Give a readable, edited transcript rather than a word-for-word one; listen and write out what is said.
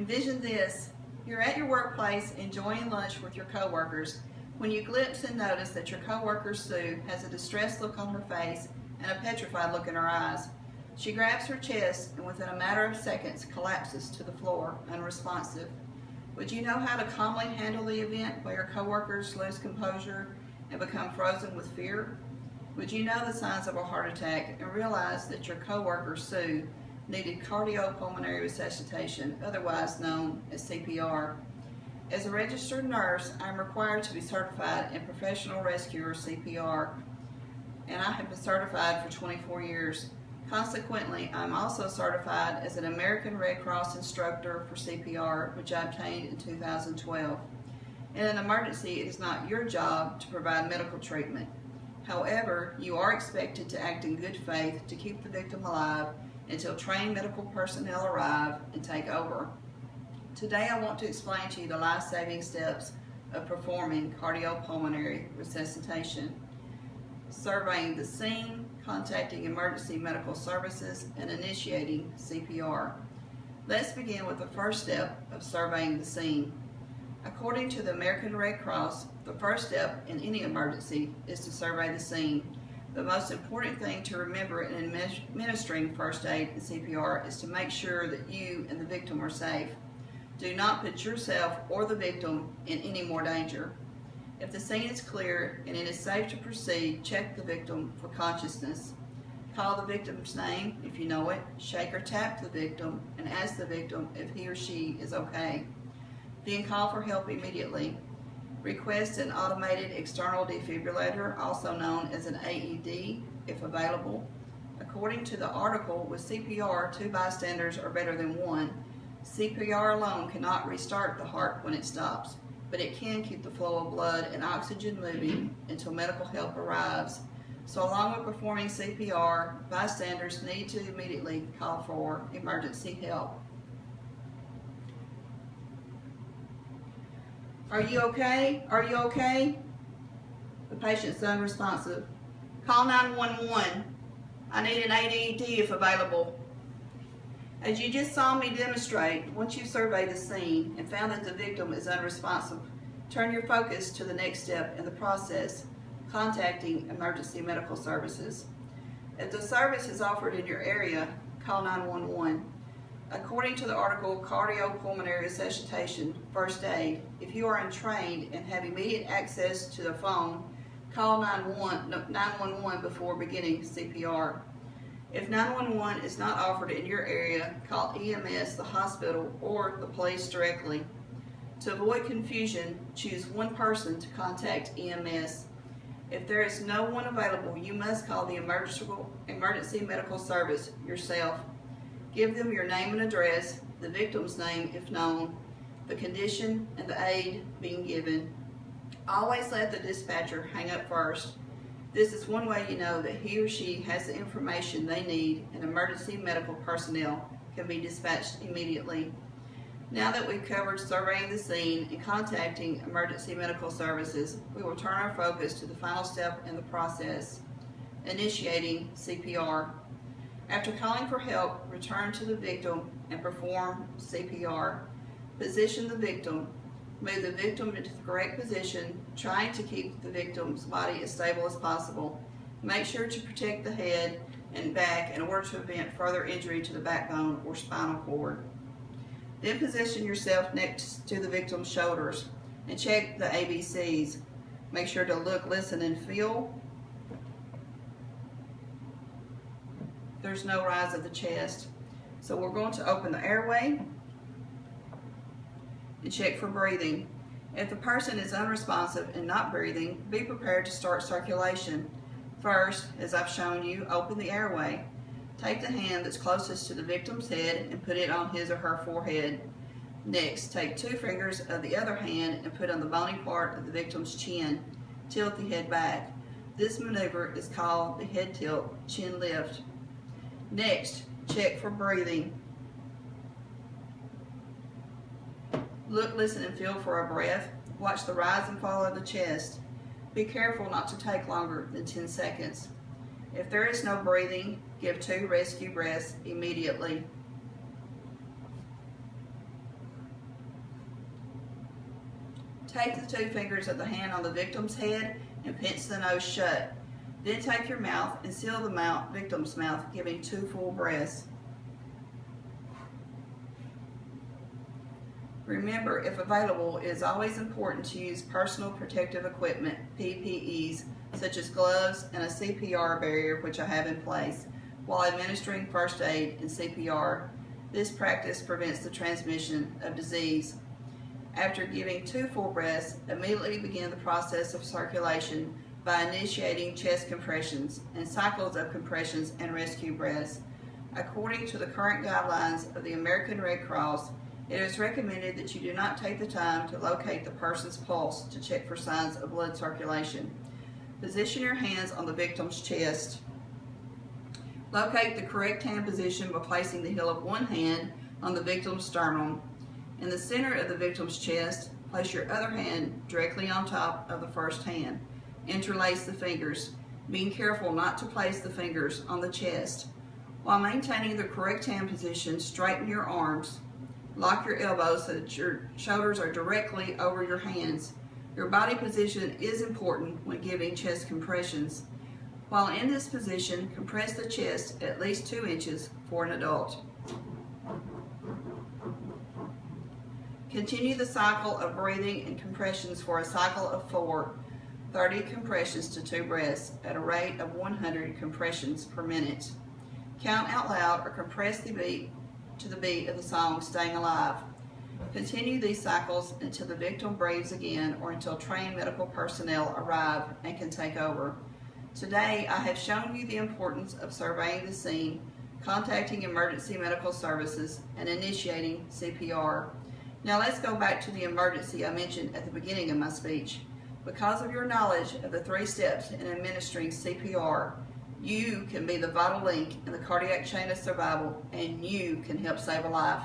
Envision this. You're at your workplace enjoying lunch with your coworkers when you glimpse and notice that your coworker Sue has a distressed look on her face and a petrified look in her eyes. She grabs her chest and within a matter of seconds collapses to the floor, unresponsive. Would you know how to calmly handle the event while your coworkers lose composure and become frozen with fear? Would you know the signs of a heart attack and realize that your coworker Sue needed cardiopulmonary resuscitation, otherwise known as CPR? As a registered nurse, I am required to be certified in professional rescue or CPR, and I have been certified for 24 years. Consequently, I am also certified as an American Red Cross instructor for CPR, which I obtained in 2012. In an emergency, it is not your job to provide medical treatment. However, you are expected to act in good faith to keep the victim alive until trained medical personnel arrive and take over. Today I want to explain to you the life-saving steps of performing cardiopulmonary resuscitation: surveying the scene, contacting emergency medical services, and initiating CPR. Let's begin with the first step of surveying the scene. According to the American Red Cross, the first step in any emergency is to survey the scene. The most important thing to remember in administering first aid and CPR is to make sure that you and the victim are safe. Do not put yourself or the victim in any more danger. If the scene is clear and it is safe to proceed, check the victim for consciousness. Call the victim's name if you know it, shake or tap the victim, and ask the victim if he or she is okay. Then call for help immediately. Request an automated external defibrillator, also known as an AED, if available. According to the article, with CPR, 2 bystanders are better than 1. CPR alone cannot restart the heart when it stops, but it can keep the flow of blood and oxygen moving until medical help arrives. So along with performing CPR, bystanders need to immediately call for emergency help. Are you okay? Are you okay? The patient's unresponsive. Call 911. I need an AED if available. As you just saw me demonstrate, once you survey the scene and found that the victim is unresponsive, turn your focus to the next step in the process, contacting emergency medical services. If the service is offered in your area, call 911. According to the article Cardiopulmonary Resuscitation First Aid, if you are untrained and have immediate access to the phone, call 911 before beginning CPR. If 911 is not offered in your area, call EMS, the hospital, or the police directly. To avoid confusion, choose one person to contact EMS. If there is no one available, you must call the emergency medical service yourself. Give them your name and address, the victim's name if known, the condition and the aid being given. Always let the dispatcher hang up first. This is one way you know that he or she has the information they need and emergency medical personnel can be dispatched immediately. Now that we've covered surveying the scene and contacting emergency medical services, we will turn our focus to the final step in the process, initiating CPR. After calling for help, return to the victim and perform CPR. Position the victim. Move the victim into the correct position, trying to keep the victim's body as stable as possible. Make sure to protect the head and back in order to prevent further injury to the backbone or spinal cord. Then position yourself next to the victim's shoulders and check the ABCs. Make sure to look, listen, and feel. There's no rise of the chest. So we're going to open the airway and check for breathing. If the person is unresponsive and not breathing, be prepared to start circulation. First, as I've shown you, open the airway. Take the hand that's closest to the victim's head and put it on his or her forehead. Next, take 2 fingers of the other hand and put on the bony part of the victim's chin. Tilt the head back. This maneuver is called the head tilt chin lift. Next, check for breathing. Look, listen, and feel for a breath. Watch the rise and fall of the chest. Be careful not to take longer than 10 seconds. If there is no breathing, give 2 rescue breaths immediately. Take the two fingers of the hand on the victim's head and pinch the nose shut. Then take your mouth and seal the victim's mouth, giving 2 full breaths. Remember, if available, it is always important to use personal protective equipment, PPEs, such as gloves and a CPR barrier, which I have in place, while administering first aid and CPR. This practice prevents the transmission of disease. After giving 2 full breaths, immediately begin the process of circulation by initiating chest compressions and cycles of compressions and rescue breaths. According to the current guidelines of the American Red Cross, it is recommended that you do not take the time to locate the person's pulse to check for signs of blood circulation. Position your hands on the victim's chest. Locate the correct hand position by placing the heel of one hand on the victim's sternum. In the center of the victim's chest, place your other hand directly on top of the first hand. Interlace the fingers. Being careful not to place the fingers on the chest. While maintaining the correct hand position, straighten your arms. Lock your elbows so that your shoulders are directly over your hands. Your body position is important when giving chest compressions. While in this position, compress the chest at least 2 inches for an adult. Continue the cycle of breathing and compressions for a cycle of 4, 30 compressions to 2 breaths at a rate of 100 compressions per minute. Count out loud or compress the beat to the beat of the song Staying Alive. Continue these cycles until the victim breathes again or until trained medical personnel arrive and can take over. Today, I have shown you the importance of surveying the scene, contacting emergency medical services, and initiating CPR. Now let's go back to the emergency I mentioned at the beginning of my speech. Because of your knowledge of the 3 steps in administering CPR, you can be the vital link in the cardiac chain of survival, and you can help save a life.